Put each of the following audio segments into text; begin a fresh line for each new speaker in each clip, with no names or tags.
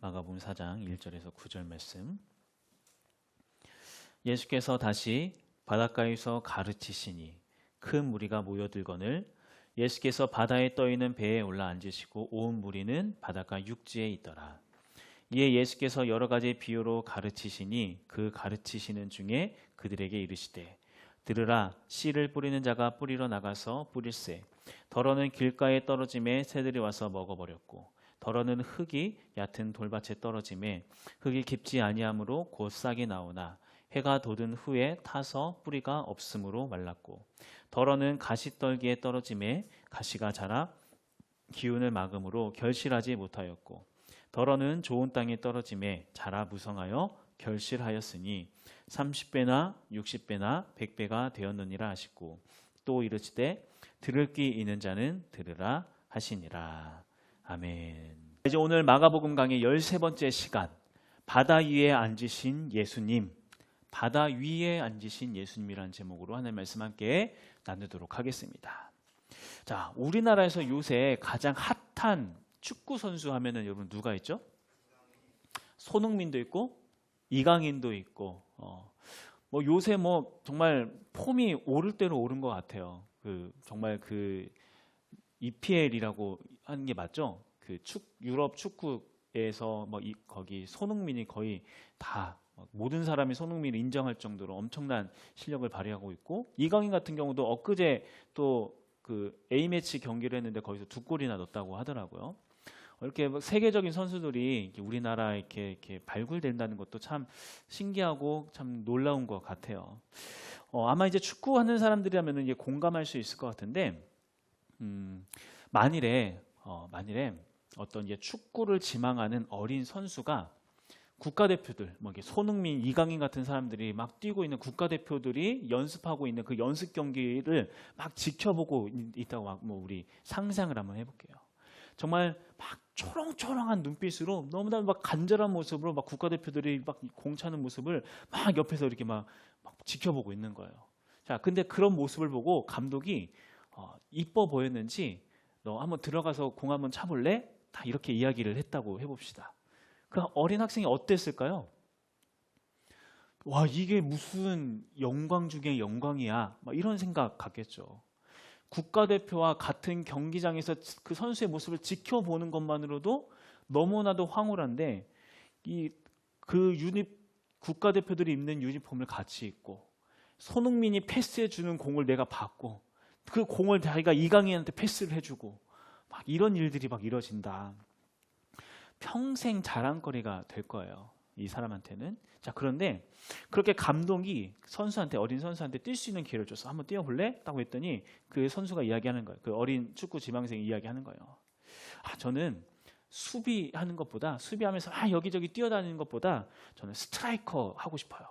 마가복음 4장 1절에서 9절 말씀. 예수께서 다시 바닷가에서 가르치시니 큰 무리가 모여들거늘 예수께서 바다에 떠있는 배에 올라 앉으시고 온 무리는 바닷가 육지에 있더라. 이에 예수께서 여러 가지 비유로 가르치시니 그 가르치시는 중에 그들에게 이르시되 들으라, 씨를 뿌리는 자가 뿌리러 나가서 뿌릴새 더러는 길가에 떨어짐에 새들이 와서 먹어버렸고 더러는 흙이 얕은 돌밭에 떨어짐에 흙이 깊지 아니하므로 곧 싹이 나오나 해가 돋은 후에 타서 뿌리가 없으므로 말랐고 더러는 가시떨기에 떨어짐에 가시가 자라 기운을 막음으로 결실하지 못하였고 더러는 좋은 땅에 떨어짐에 자라 무성하여 결실하였으니 30배나 60배나 100배가 되었느니라 하시고 또 이르시되 들을 귀 있는 자는 들으라 하시니라. 아멘. 이제 오늘 마가복음 강의 13번째 시간, 바다 위에 앉으신 예수님, 바다 위에 앉으신 예수님이라는 제목으로 하나님 말씀 함께 나누도록 하겠습니다. 자, 우리나라에서 요새 가장 핫한 축구 선수 하면은 여러분 누가 있죠? 손흥민도 있고 이강인도 있고 뭐 요새 뭐 정말 폼이 오를 대로 오른 것 같아요. 정말 EPL이라고 하는 게 맞죠? 유럽 축구에서 거기 손흥민이 거의 다 모든 사람이 손흥민을 인정할 정도로 엄청난 실력을 발휘하고 있고 이강인 같은 경우도 엊그제 또 A매치 경기를 했는데 거기서 2골이나 넣었다고 하더라고요. 이렇게 세계적인 선수들이 우리나라에 이렇게 발굴된다는 것도 참 신기하고 참 놀라운 것 같아요. 아마 이제 축구하는 사람들이라면 이제 공감할 수 있을 것 같은데, 만일에 어떤 이제 축구를 지망하는 어린 선수가 국가대표들, 손흥민, 이강인 같은 사람들이 막 뛰고 있는 국가대표들이 연습하고 있는 그 연습 경기를 막 지켜보고 있다고 우리 상상을 한번 해볼게요. 정말 막 초롱초롱한 눈빛으로 너무나 막 간절한 모습으로 막 국가대표들이 막 공 차는 모습을 막 옆에서 이렇게 막 지켜보고 있는 거예요. 자, 근데 그런 모습을 보고 감독이 이뻐 보였는지 너 한번 들어가서 공 한번 차볼래? 다 이렇게 이야기를 했다고 해봅시다. 그 어린 학생이 어땠을까요? 와, 이게 무슨 영광 중에 영광이야, 막 이런 생각 갖겠죠. 국가대표와 같은 경기장에서 그 선수의 모습을 지켜보는 것만으로도 너무나도 황홀한데 국가대표들이 입는 유니폼을 같이 입고 손흥민이 패스해주는 공을 내가 받고 그 공을 자기가 이강인한테 패스를 해주고 막 이런 일들이 막 이뤄진다. 평생 자랑거리가 될 거예요, 이 사람한테는. 자, 그런데 그렇게 감독이 어린 선수한테 뛸 수 있는 기회를 줘서 한번 뛰어볼래? 라고 했더니 그 선수가 이야기하는 거예요. 그 어린 축구 지망생이 이야기하는 거예요. 저는 수비하면서 여기저기 뛰어다니는 것보다 저는 스트라이커 하고 싶어요.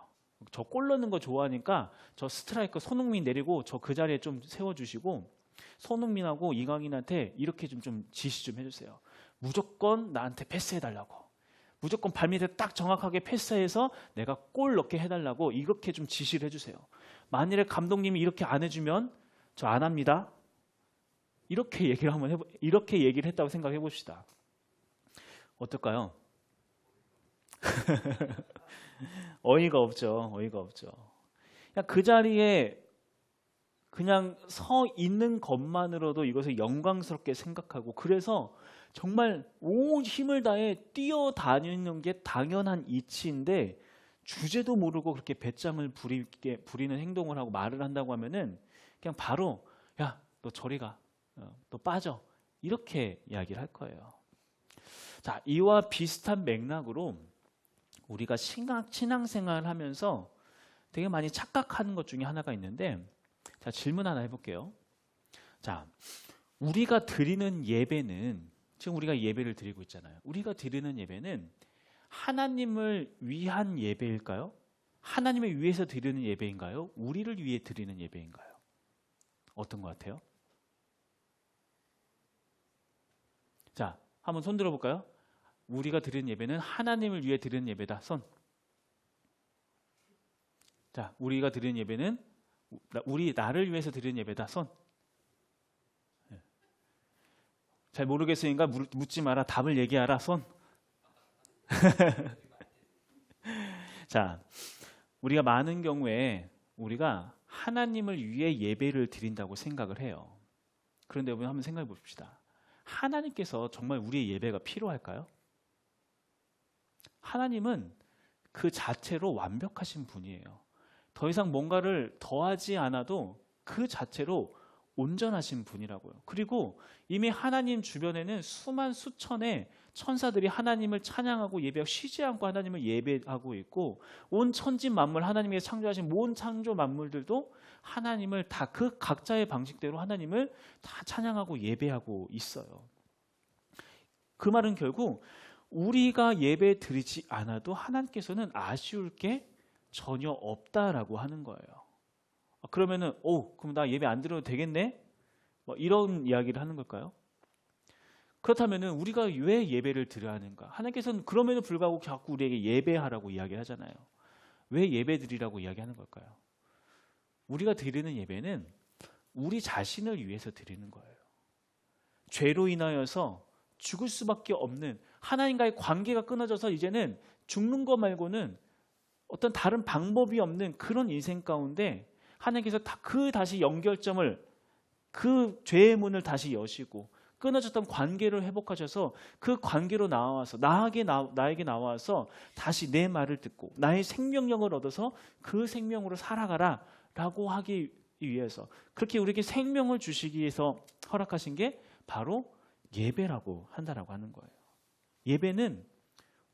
저 골 넣는 거 좋아하니까 저 스트라이커 손흥민 내리고 저 그 자리에 좀 세워주시고 손흥민하고 이강인한테 이렇게 좀 지시 좀 해주세요. 무조건 나한테 패스해달라고, 무조건 발밑에 딱 정확하게 패스해서 내가 골 넣게 해달라고 이렇게 좀 지시를 해주세요. 만일에 감독님이 이렇게 안 해주면 저 안 합니다. 이렇게 얘기를 했다고 생각해 봅시다. 어떨까요? 어이가 없죠. 그냥 그 자리에 그냥 서 있는 것만으로도 이것을 영광스럽게 생각하고, 그래서 정말 온 힘을 다해 뛰어다니는 게 당연한 이치인데 주제도 모르고 그렇게 배짱을 부리는 행동을 하고 말을 한다고 하면은 그냥 바로 야, 너 저리 가, 너 빠져, 이렇게 이야기를 할 거예요. 자, 이와 비슷한 맥락으로 우리가 신앙생활을 하면서 되게 많이 착각하는 것 중에 하나가 있는데, 자, 질문 하나 해볼게요. 자, 우리가 드리는 예배는, 지금 우리가 예배를 드리고 있잖아요. 우리가 드리는 예배는 하나님을 위한 예배일까요? 하나님을 위해서 드리는 예배인가요? 우리를 위해 드리는 예배인가요? 어떤 것 같아요? 자, 한번 손 들어볼까요? 우리가 드리는 예배는 하나님을 위해 드리는 예배다. 손. 자, 우리가 드리는 예배는 나를 위해서 드리는 예배다. 손. 잘 모르겠으니까 묻지 마라. 답을 얘기하라. 손. 자, 우리가 많은 경우에 우리가 하나님을 위해 예배를 드린다고 생각을 해요. 그런데 여러분 한번 생각해 봅시다. 하나님께서 정말 우리의 예배가 필요할까요? 하나님은 그 자체로 완벽하신 분이에요. 더 이상 뭔가를 더하지 않아도 그 자체로 온전하신 분이라고요. 그리고 이미 하나님 주변에는 수만 수천의 천사들이 하나님을 찬양하고 예배하고 쉬지 않고 하나님을 예배하고 있고, 온 천지 만물, 하나님께서 창조하신 모든 창조 만물들도 하나님을 다 그 각자의 방식대로 하나님을 다 찬양하고 예배하고 있어요. 그 말은 결국 우리가 예배 드리지 않아도 하나님께서는 아쉬울 게 전혀 없다라고 하는 거예요. 그러면은 그럼 나 예배 안 드려도 되겠네? 뭐 이런 이야기를 하는 걸까요? 그렇다면은 우리가 왜 예배를 드려야 하는가? 하나님께서는 그럼에도 불구하고 자꾸 우리에게 예배하라고 이야기하잖아요. 왜 예배 드리라고 이야기하는 걸까요? 우리가 드리는 예배는 우리 자신을 위해서 드리는 거예요. 죄로 인하여서 죽을 수밖에 없는, 하나님과의 관계가 끊어져서 이제는 죽는 것 말고는 어떤 다른 방법이 없는 그런 인생 가운데 하나님께서 다시 연결점을, 그 죄의 문을 다시 여시고 끊어졌던 관계를 회복하셔서 그 관계로 나와서 나에게 나와서 다시 내 말을 듣고 나의 생명력을 얻어서 그 생명으로 살아가라 라고 하기 위해서, 그렇게 우리에게 생명을 주시기 위해서 허락하신 게 바로 예배라고 한다라고 하는 거예요. 예배는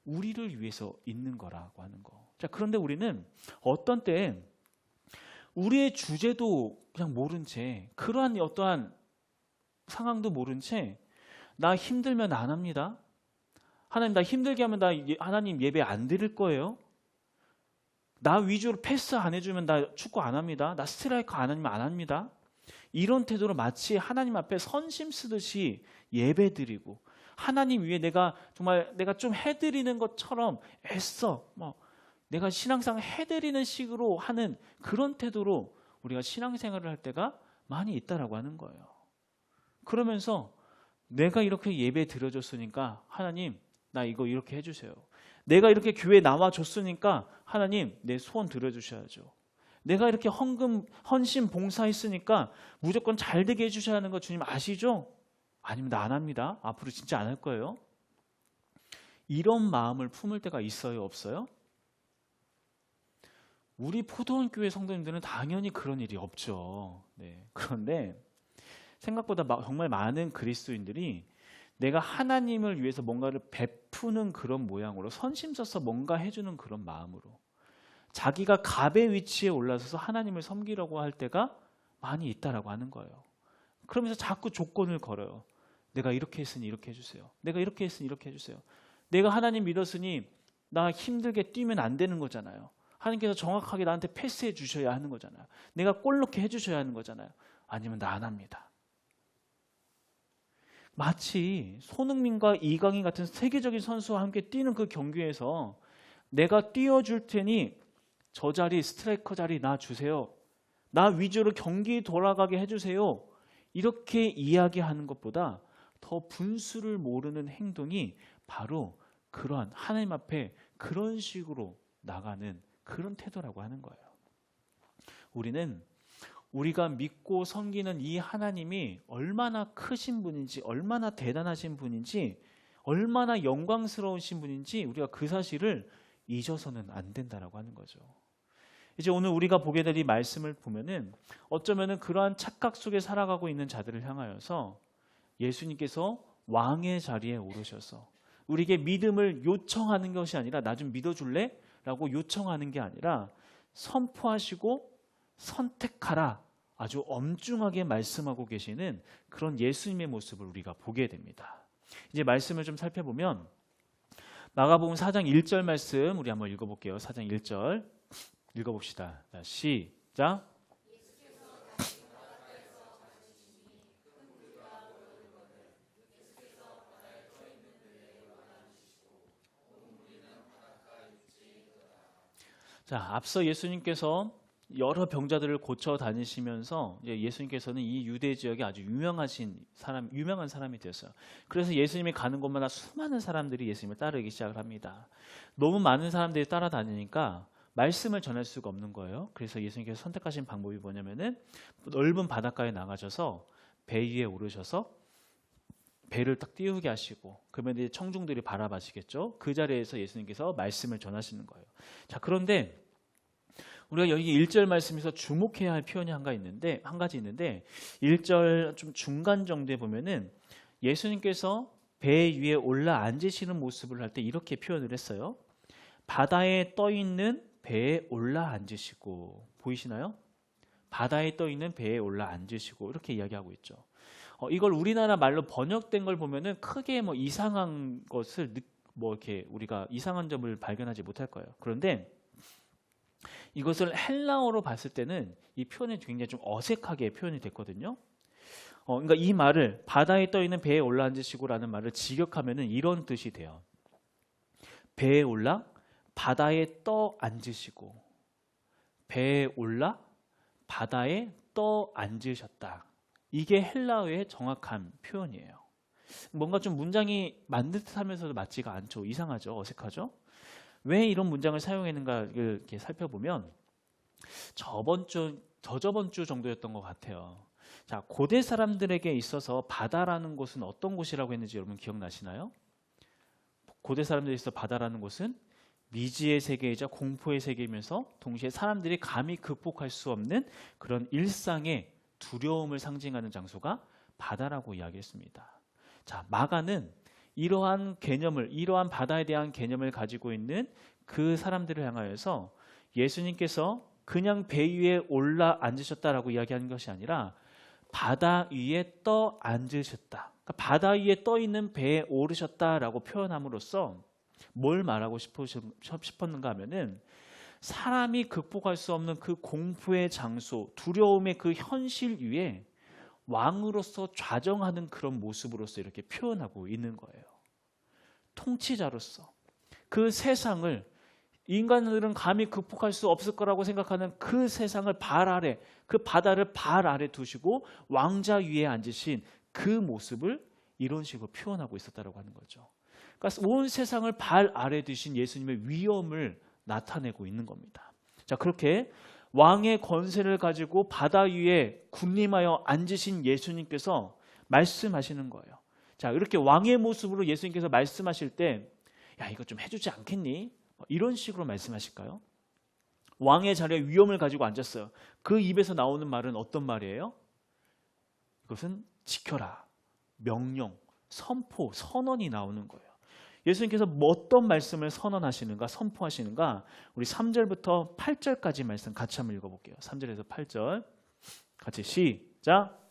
우리를 위해서 있는 거라고 하는 거. 자, 그런데 우리는 어떤 때 우리의 주제도 그냥 모른 채, 그러한 어떠한 상황도 모른 채, 나 힘들면 안 합니다. 하나님 나 힘들게 하면 하나님 예배 안 드릴 거예요. 나 위주로 패스 안 해주면 나 축구 안 합니다. 나 스트라이크 안 하면 안 합니다. 이런 태도로 마치 하나님 앞에 선심 쓰듯이 예배 드리고, 하나님 위해 내가 좀 해드리는 것처럼 애써 내가 신앙생활 해드리는 식으로 하는 그런 태도로 우리가 신앙생활을 할 때가 많이 있다라고 하는 거예요. 그러면서 내가 이렇게 예배 드려줬으니까 하나님 나 이거 이렇게 해주세요. 내가 이렇게 교회 나와줬으니까 하나님 내 소원 들어주셔야죠. 내가 이렇게 헌신 봉사했으니까 무조건 잘 되게 해주셔야 하는 거 주님 아시죠? 아니면 나 안 합니다. 앞으로 진짜 안 할 거예요. 이런 마음을 품을 때가 있어요, 없어요? 우리 포도원 교회 성도님들은 당연히 그런 일이 없죠. 네. 그런데 생각보다 정말 많은 그리스도인들이 내가 하나님을 위해서 뭔가를 베푸는 그런 모양으로 선심써서 뭔가 해주는 그런 마음으로 자기가 갑의 위치에 올라서서 하나님을 섬기려고 할 때가 많이 있다라고 하는 거예요. 그러면서 자꾸 조건을 걸어요. 내가 이렇게 했으니 이렇게 해주세요. 내가 이렇게 했으니 이렇게 해주세요. 내가 하나님 믿었으니 나 힘들게 뛰면 안 되는 거잖아요. 하나님께서 정확하게 나한테 패스해 주셔야 하는 거잖아요. 내가 골 넣게 해주셔야 하는 거잖아요. 아니면 나 안 합니다. 마치 손흥민과 이강인 같은 세계적인 선수와 함께 뛰는 그 경기에서 내가 뛰어줄 테니 저 자리, 스트라이커 자리 나 주세요. 나 위주로 경기 돌아가게 해주세요. 이렇게 이야기하는 것보다 더 분수를 모르는 행동이 바로 그러한 하나님 앞에 그런 식으로 나가는 그런 태도라고 하는 거예요. 우리는 우리가 믿고 섬기는 이 하나님이 얼마나 크신 분인지, 얼마나 대단하신 분인지, 얼마나 영광스러우신 분인지 우리가 그 사실을 잊어서는 안 된다라고 하는 거죠. 이제 오늘 우리가 보게 될 이 말씀을 보면은 어쩌면은 그러한 착각 속에 살아가고 있는 자들을 향하여서 예수님께서 왕의 자리에 오르셔서 우리에게 믿음을 요청하는 것이 아니라 나 좀 믿어줄래? 라고 요청하는 게 아니라 선포하시고 선택하라 아주 엄중하게 말씀하고 계시는 그런 예수님의 모습을 우리가 보게 됩니다. 이제 말씀을 좀 살펴보면 마가복음 4장 1절 말씀 우리 한번 읽어볼게요. 4장 1절 읽어봅시다. 자, 시작. 자, 앞서 예수님께서 여러 병자들을 고쳐 다니시면서 예수님께서는 이 유대 지역에 아주 유명한 사람이 되었어요. 그래서 예수님이 가는 곳마다 수많은 사람들이 예수님을 따르기 시작을 합니다. 너무 많은 사람들이 따라다니니까 말씀을 전할 수가 없는 거예요. 그래서 예수님께서 선택하신 방법이 뭐냐면은 넓은 바닷가에 나가셔서 배 위에 오르셔서 배를 딱 띄우게 하시고, 그러면 이제 청중들이 바라봐시겠죠. 그 자리에서 예수님께서 말씀을 전하시는 거예요. 자, 그런데 우리가 여기 1절 말씀에서 주목해야 할 표현이 한 가지 있는데 1절 좀 중간 정도에 보면은 예수님께서 배 위에 올라 앉으시는 모습을 할 때 이렇게 표현을 했어요. 바다에 떠 있는 배에 올라 앉으시고, 보이시나요? 바다에 떠 있는 배에 올라 앉으시고, 이렇게 이야기하고 있죠. 이걸 우리나라 말로 번역된 걸 보면은 크게 뭐 이상한 것을 뭐 이렇게 우리가 이상한 점을 발견하지 못할 거예요. 그런데 이것을 헬라어로 봤을 때는 이 표현이 굉장히 좀 어색하게 표현이 됐거든요. 그러니까 이 말을 바다에 떠 있는 배에 올라 앉으시고라는 말을 직역하면은 이런 뜻이 돼요. 배에 올라 바다에 떠 앉으시고, 배에 올라 바다에 떠 앉으셨다. 이게 헬라어의 정확한 표현이에요. 뭔가 좀 문장이 맞는 듯하면서도 맞지가 않죠. 이상하죠. 어색하죠. 왜 이런 문장을 사용했는가를 이렇게 살펴보면 저저번 주 정도였던 것 같아요. 자, 고대 사람들에게 있어서 바다라는 곳은 어떤 곳이라고 했는지 여러분 기억나시나요? 고대 사람들에 있어서 바다라는 곳은 미지의 세계이자 공포의 세계이면서 동시에 사람들이 감히 극복할 수 없는 그런 일상의 두려움을 상징하는 장소가 바다라고 이야기했습니다. 자, 마가는 이러한 바다에 대한 개념을 가지고 있는 그 사람들을 향하여서 예수님께서 그냥 배 위에 올라 앉으셨다라고 이야기하는 것이 아니라 바다 위에 떠 앉으셨다. 그러니까 바다 위에 떠 있는 배에 오르셨다라고 표현함으로써 뭘 말하고 싶었는가 하면은 사람이 극복할 수 없는 그 공포의 장소, 두려움의 그 현실 위에 왕으로서 좌정하는 그런 모습으로서 이렇게 표현하고 있는 거예요. 통치자로서 그 세상을, 인간들은 감히 극복할 수 없을 거라고 생각하는 그 세상을 발 아래, 그 바다를 발 아래 두시고 왕자 위에 앉으신 그 모습을 이런 식으로 표현하고 있었다고 하는 거죠. 그러니까 온 세상을 발 아래 두신 예수님의 위엄을 나타내고 있는 겁니다. 자, 그렇게 왕의 권세를 가지고 바다 위에 군림하여 앉으신 예수님께서 말씀하시는 거예요. 자, 이렇게 왕의 모습으로 예수님께서 말씀하실 때, 야, 이거 좀 해주지 않겠니? 이런 식으로 말씀하실까요? 왕의 자리에 위엄을 가지고 앉았어요. 그 입에서 나오는 말은 어떤 말이에요? 이것은 지켜라, 명령, 선포, 선언이 나오는 거예요. 예수님께서 어떤 말씀을 선언하시는가, 선포하시는가? 우리 3절부터 8절까지 말씀 같이 한번 읽어볼게요. 3절에서 8절 같이 시작.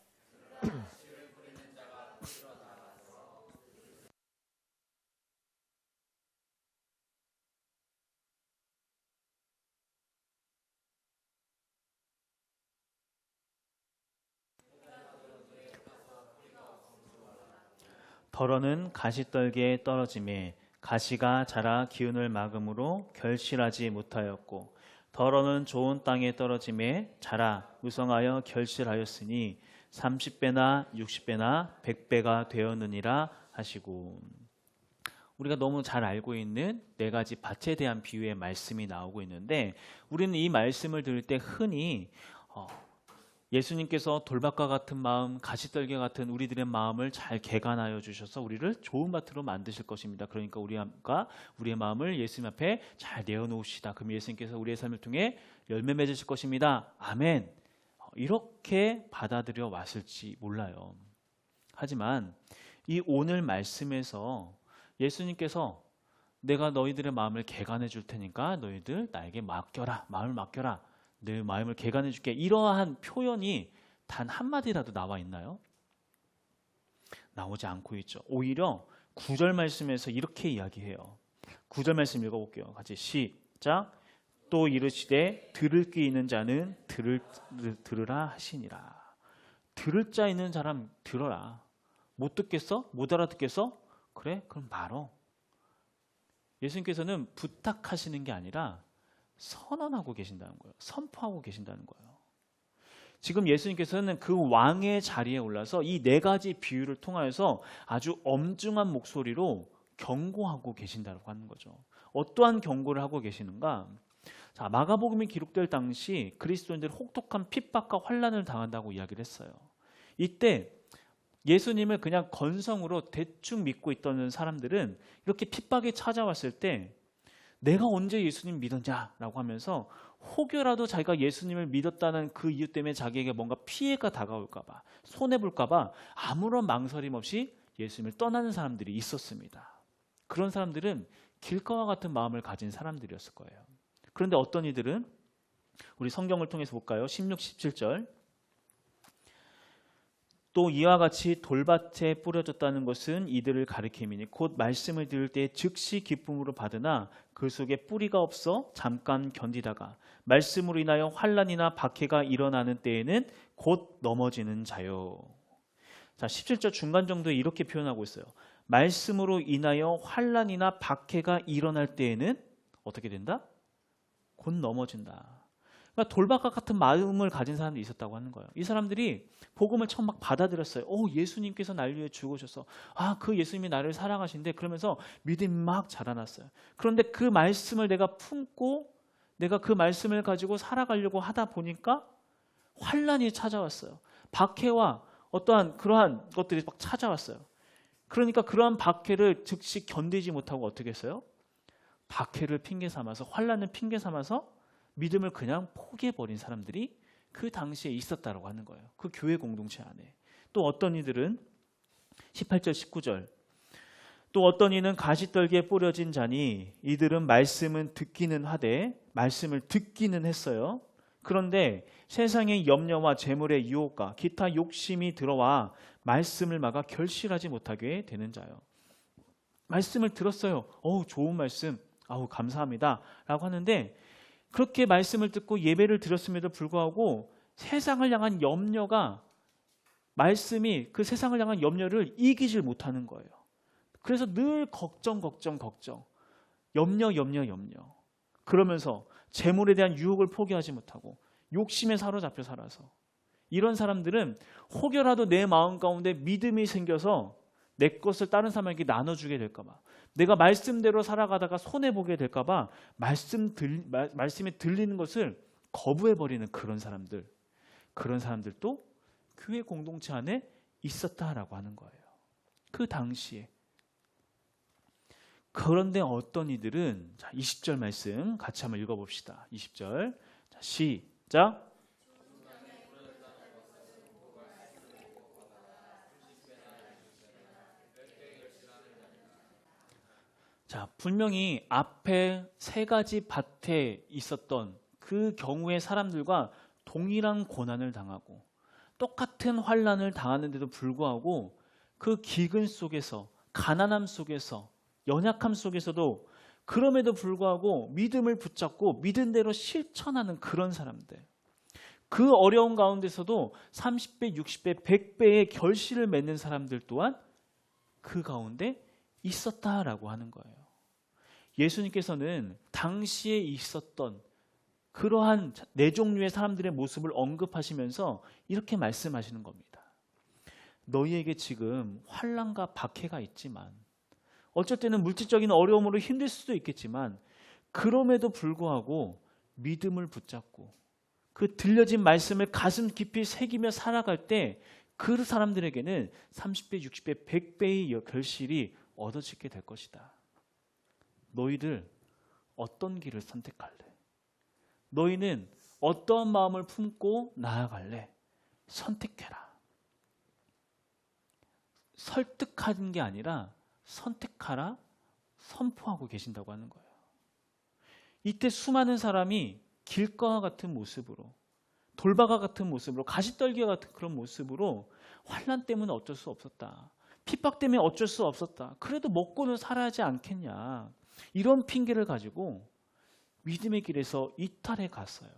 덜어는 가시떨기에 떨어짐에 가시가 자라 기운을 막음으로 결실하지 못하였고, 덜어는 좋은 땅에 떨어짐에 자라 무성하여 결실하였으니 30배나 60배나 100배가 되었느니라 하시고. 우리가 너무 잘 알고 있는 네 가지 밭에 대한 비유의 말씀이 나오고 있는데, 우리는 이 말씀을 들을 때 흔히 예수님께서 돌밭과 같은 마음, 가시떨기 같은 우리들의 마음을 잘 개간하여 주셔서 우리를 좋은 밭으로 만드실 것입니다. 그러니까 우리의 마음을 예수님 앞에 잘 내어놓으시다. 그럼 예수님께서 우리의 삶을 통해 열매 맺으실 것입니다. 아멘. 이렇게 받아들여 왔을지 몰라요. 하지만 이 오늘 말씀에서 예수님께서 내가 너희들의 마음을 개간해 줄 테니까 너희들 나에게 맡겨라. 마음을 맡겨라. 내 마음을 개간해 줄게. 이러한 표현이 단 한마디라도 나와 있나요? 나오지 않고 있죠. 오히려 9절 말씀에서 이렇게 이야기해요. 9절 말씀 읽어볼게요. 같이 시작. 또 이르시되 들을 귀 있는 자는 들으라 하시니라. 들을 자 있는 사람 들어라. 못 듣겠어? 못 알아듣겠어? 그래? 그럼 말어. 예수님께서는 부탁하시는 게 아니라 선언하고 계신다는 거예요. 선포하고 계신다는 거예요. 지금 예수님께서는 그 왕의 자리에 올라서 이 네 가지 비유를 통하여서 아주 엄중한 목소리로 경고하고 계신다고 하는 거죠. 어떠한 경고를 하고 계시는가? 자, 마가복음이 기록될 당시 그리스도인들이 혹독한 핍박과 환난을 당한다고 이야기를 했어요. 이때 예수님을 그냥 건성으로 대충 믿고 있던 사람들은 이렇게 핍박이 찾아왔을 때 내가 언제 예수님 믿었냐라고 하면서 혹여라도 자기가 예수님을 믿었다는 그 이유 때문에 자기에게 뭔가 피해가 다가올까 봐, 손해볼까 봐 아무런 망설임 없이 예수님을 떠나는 사람들이 있었습니다. 그런 사람들은 길가와 같은 마음을 가진 사람들이었을 거예요. 그런데 어떤 이들은 우리 성경을 통해서 볼까요? 16, 17절. 또 이와 같이 돌밭에 뿌려졌다는 것은 이들을 가리킴이니 곧 말씀을 들을 때 즉시 기쁨으로 받으나 그 속에 뿌리가 없어 잠깐 견디다가 말씀으로 인하여 환난이나 박해가 일어나는 때에는 곧 넘어지는 자요. 자, 17절 중간 정도에 이렇게 표현하고 있어요. 말씀으로 인하여 환난이나 박해가 일어날 때에는 어떻게 된다? 곧 넘어진다. 그러니까 돌박과 같은 마음을 가진 사람들이 있었다고 하는 거예요. 이 사람들이 복음을 처음 막 받아들였어요. 예수님께서 날 위해 죽으셔서 그 예수님이 나를 사랑하신대. 그러면서 믿음이 막 자라났어요. 그런데 그 말씀을 내가 품고 내가 그 말씀을 가지고 살아가려고 하다 보니까 환난이 찾아왔어요. 박해와 어떠한 그러한 것들이 막 찾아왔어요. 그러니까 그러한 박해를 즉시 견디지 못하고 어떻게 했어요? 박해를 핑계 삼아서, 환난을 핑계 삼아서 믿음을 그냥 포기해버린 사람들이 그 당시에 있었다고 하는 거예요. 그 교회 공동체 안에. 또 어떤 이들은 18절 19절 또 어떤 이는 가시떨기에 뿌려진 자니 이들은 말씀은 듣기는 하되 말씀을 듣기는 했어요. 그런데 세상의 염려와 재물의 유혹과 기타 욕심이 들어와 말씀을 막아 결실하지 못하게 되는 자요. 말씀을 들었어요. 좋은 말씀. 감사합니다. 라고 하는데 그렇게 말씀을 듣고 예배를 드렸음에도 불구하고 세상을 향한 염려가 말씀이 그 세상을 향한 염려를 이기질 못하는 거예요. 그래서 늘 걱정. 염려. 그러면서 재물에 대한 유혹을 포기하지 못하고 욕심에 사로잡혀 살아서 이런 사람들은 혹여라도 내 마음 가운데 믿음이 생겨서 내 것을 다른 사람에게 나눠주게 될까 봐, 내가 말씀대로 살아가다가 손해보게 될까 봐 말씀이 들리는 것을 거부해버리는 그런 사람들도 교회 공동체 안에 있었다라고 하는 거예요. 그 당시에. 그런데 어떤 이들은 20절 말씀 같이 한번 읽어봅시다. 20절 시작. 자, 분명히 앞에 세 가지 밭에 있었던 그 경우의 사람들과 동일한 고난을 당하고 똑같은 환난을 당하는데도 불구하고 그 기근 속에서, 가난함 속에서, 연약함 속에서도 그럼에도 불구하고 믿음을 붙잡고 믿은 대로 실천하는 그런 사람들. 그 어려운 가운데서도 30배, 60배, 100배의 결실을 맺는 사람들 또한 그 가운데 있었다라고 하는 거예요. 예수님께서는 당시에 있었던 그러한 네 종류의 사람들의 모습을 언급하시면서 이렇게 말씀하시는 겁니다. 너희에게 지금 환난과 박해가 있지만, 어쩔 때는 물질적인 어려움으로 힘들 수도 있겠지만, 그럼에도 불구하고 믿음을 붙잡고 그 들려진 말씀을 가슴 깊이 새기며 살아갈 때 그 사람들에게는 30배, 60배, 100배의 결실이 얻어지게 될 것이다. 너희들 어떤 길을 선택할래? 너희는 어떠한 마음을 품고 나아갈래? 선택해라. 설득하는 게 아니라 선택하라, 선포하고 계신다고 하는 거예요. 이때 수많은 사람이 길가와 같은 모습으로, 돌박아 같은 모습으로, 가시떨기와 같은 그런 모습으로 환난 때문에 어쩔 수 없었다. 핍박 때문에 어쩔 수 없었다. 그래도 먹고는 살아야지 않겠냐. 이런 핑계를 가지고 믿음의 길에서 이탈해 갔어요.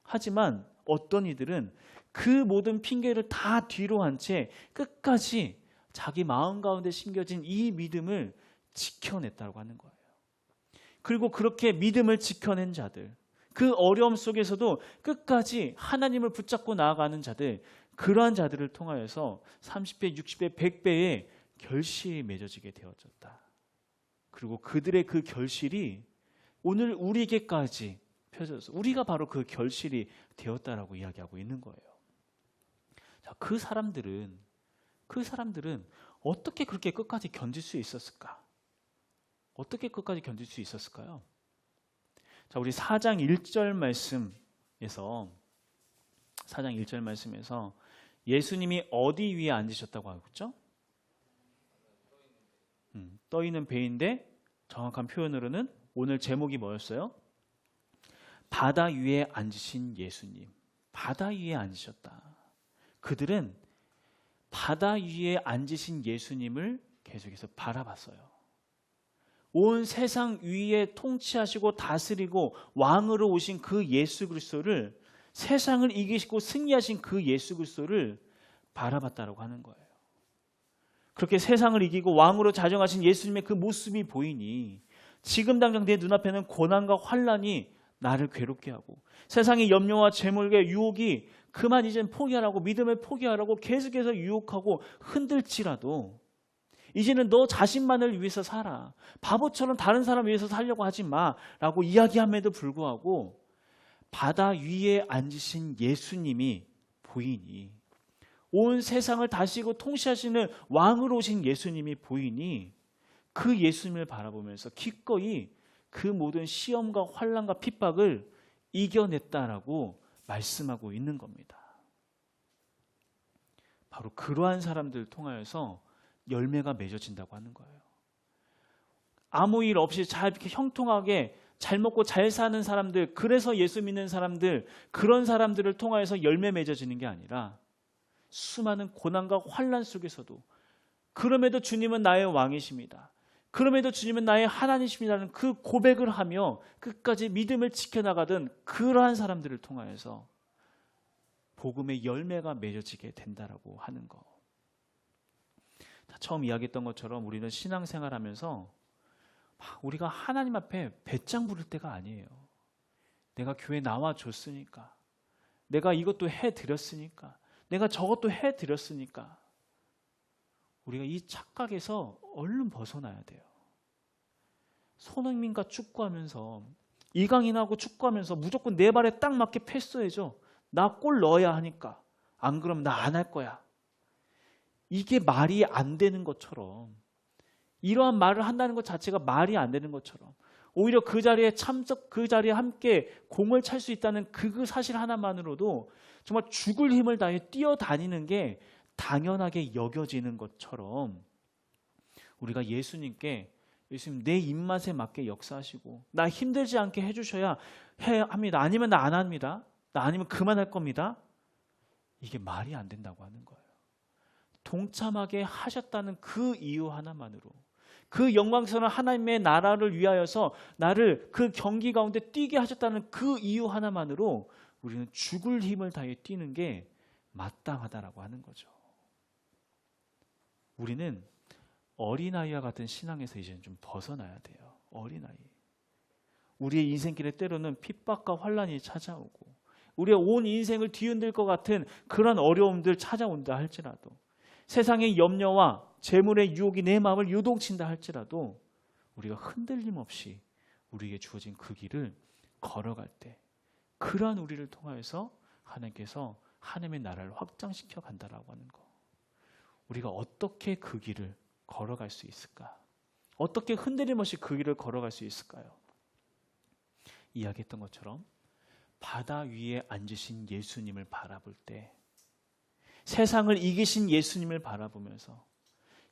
하지만 어떤 이들은 그 모든 핑계를 다 뒤로 한 채 끝까지 자기 마음 가운데 심겨진 이 믿음을 지켜냈다고 하는 거예요. 그리고 그렇게 믿음을 지켜낸 자들, 그 어려움 속에서도 끝까지 하나님을 붙잡고 나아가는 자들, 그러한 자들을 통하여서 30배, 60배, 100배의 결실이 맺어지게 되어졌다. 그리고 그들의 그 결실이 오늘 우리에게까지 펴져서 우리가 바로 그 결실이 되었다라고 이야기하고 있는 거예요. 자, 그 사람들은 어떻게 그렇게 끝까지 견딜 수 있었을까? 어떻게 끝까지 견딜 수 있었을까요? 자, 우리 4장 1절 말씀에서 예수님이 어디 위에 앉으셨다고 하고 있죠? 떠 있는 배인데 정확한 표현으로는 오늘 제목이 뭐였어요? 바다 위에 앉으신 예수님. 바다 위에 앉으셨다. 그들은 바다 위에 앉으신 예수님을 계속해서 바라봤어요. 온 세상 위에 통치하시고 다스리고 왕으로 오신 그 예수 그리스도를, 세상을 이기시고 승리하신 그 예수 그리스도를 바라봤다라고 하는 거예요. 그렇게 세상을 이기고 왕으로 자정하신 예수님의 그 모습이 보이니 지금 당장 내 눈앞에는 고난과 환난이 나를 괴롭게 하고 세상의 염려와 재물과 유혹이 그만 이젠 포기하라고, 믿음을 포기하라고 계속해서 유혹하고 흔들지라도 이제는 너 자신만을 위해서 살아, 바보처럼 다른 사람 위해서 살려고 하지 마라고 이야기함에도 불구하고 바다 위에 앉으신 예수님이 보이니, 온 세상을 다스리고 통치하시는 왕으로 오신 예수님이 보이니 그 예수님을 바라보면서 기꺼이 그 모든 시험과 환난과 핍박을 이겨냈다라고 말씀하고 있는 겁니다. 바로 그러한 사람들을 통하여서 열매가 맺어진다고 하는 거예요. 아무 일 없이 잘 이렇게 형통하게 잘 먹고 잘 사는 사람들, 그래서 예수 믿는 사람들, 그런 사람들을 통하여서 열매 맺어지는 게 아니라 수많은 고난과 환난 속에서도 그럼에도 주님은 나의 왕이십니다, 그럼에도 주님은 나의 하나님이십니다라는 그 고백을 하며 끝까지 믿음을 지켜나가던 그러한 사람들을 통하여서 복음의 열매가 맺어지게 된다라고 하는 거. 처음 이야기했던 것처럼 우리는 신앙생활하면서 우리가 하나님 앞에 배짱 부를 때가 아니에요. 내가 교회 나와줬으니까, 내가 이것도 해드렸으니까, 내가 저것도 해드렸으니까. 우리가 이 착각에서 얼른 벗어나야 돼요. 손흥민과 축구하면서, 이강인하고 축구하면서 무조건 내 발에 딱 맞게 패스해줘. 나 골 넣어야 하니까. 안 그러면 나 안 할 거야. 이게 말이 안 되는 것처럼, 이러한 말을 한다는 것 자체가 말이 안 되는 것처럼, 오히려 그 자리에 참석, 그 자리에 함께 공을 찰 수 있다는 그 사실 하나만으로도 정말 죽을 힘을 다해 뛰어다니는 게 당연하게 여겨지는 것처럼 우리가 예수님께, 예수님 내 입맛에 맞게 역사하시고 나 힘들지 않게 해주셔야 합니다, 아니면 나 안 합니다, 나 아니면 그만할 겁니다, 이게 말이 안 된다고 하는 거예요. 동참하게 하셨다는 그 이유 하나만으로, 그 영광스러운 하나님의 나라를 위하여서 나를 그 경기 가운데 뛰게 하셨다는 그 이유 하나만으로 우리는 죽을 힘을 다해 뛰는 게 마땅하다라고 하는 거죠. 우리는 어린아이와 같은 신앙에서 이제는 좀 벗어나야 돼요. 어린아이. 우리의 인생길에 때로는 핍박과 환난이 찾아오고 우리의 온 인생을 뒤흔들 것 같은 그런 어려움들 찾아온다 할지라도, 세상의 염려와 재물의 유혹이 내 마음을 요동친다 할지라도 우리가 흔들림 없이 우리에게 주어진 그 길을 걸어갈 때 그러한 우리를 통하여서 하나님께서 하나님의 나라를 확장시켜 간다라고 하는 거. 우리가 어떻게 그 길을 걸어갈 수 있을까? 어떻게 흔들림 없이 그 길을 걸어갈 수 있을까요? 이야기했던 것처럼 바다 위에 앉으신 예수님을 바라볼 때, 세상을 이기신 예수님을 바라보면서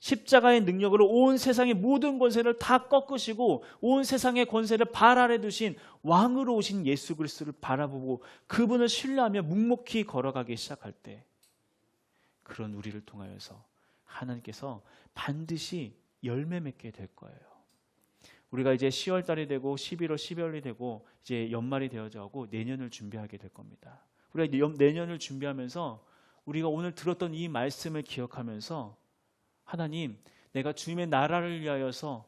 십자가의 능력으로 온 세상의 모든 권세를 다 꺾으시고 온 세상의 권세를 발 아래 두신 왕으로 오신 예수 그리스도를 바라보고 그분을 신뢰하며 묵묵히 걸어가기 시작할 때, 그런 우리를 통하여서 하나님께서 반드시 열매 맺게 될 거예요. 우리가 이제 10월 달이 되고 11월, 12월이 되고 이제 연말이 되어져가고 내년을 준비하게 될 겁니다. 우리가 내년을 준비하면서 우리가 오늘 들었던 이 말씀을 기억하면서, 하나님, 내가 주님의 나라를 위하여서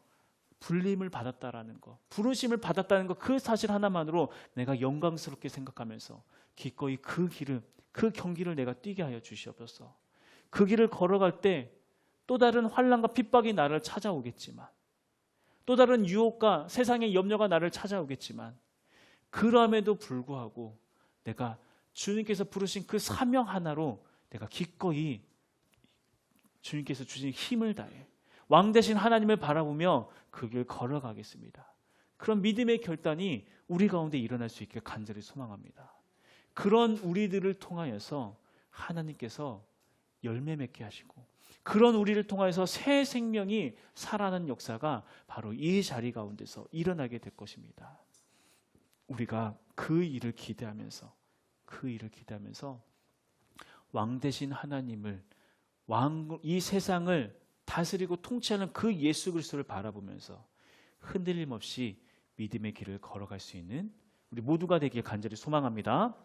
불림을 받았다라는 것, 부르심을 받았다는 것, 그 사실 하나만으로 내가 영광스럽게 생각하면서 기꺼이 그 길을, 그 경기를 내가 뛰게 하여 주시옵소서. 그 길을 걸어갈 때 또 다른 환난과 핍박이 나를 찾아오겠지만, 또 다른 유혹과 세상의 염려가 나를 찾아오겠지만, 그럼에도 불구하고 내가 주님께서 부르신 그 사명 하나로 내가 기꺼이 주님께서 주신 힘을 다해 왕 대신 하나님을 바라보며 그 길 걸어가겠습니다. 그런 믿음의 결단이 우리 가운데 일어날 수 있게 간절히 소망합니다. 그런 우리들을 통하여서 하나님께서 열매 맺게 하시고, 그런 우리를 통하여서 새 생명이 살아나는 역사가 바로 이 자리 가운데서 일어나게 될 것입니다. 우리가 그 일을 기대하면서 왕 대신 하나님을, 이 세상을 다스리고 통치하는 그 예수 그리스도를 바라보면서 흔들림 없이 믿음의 길을 걸어갈 수 있는 우리 모두가 되길 간절히 소망합니다.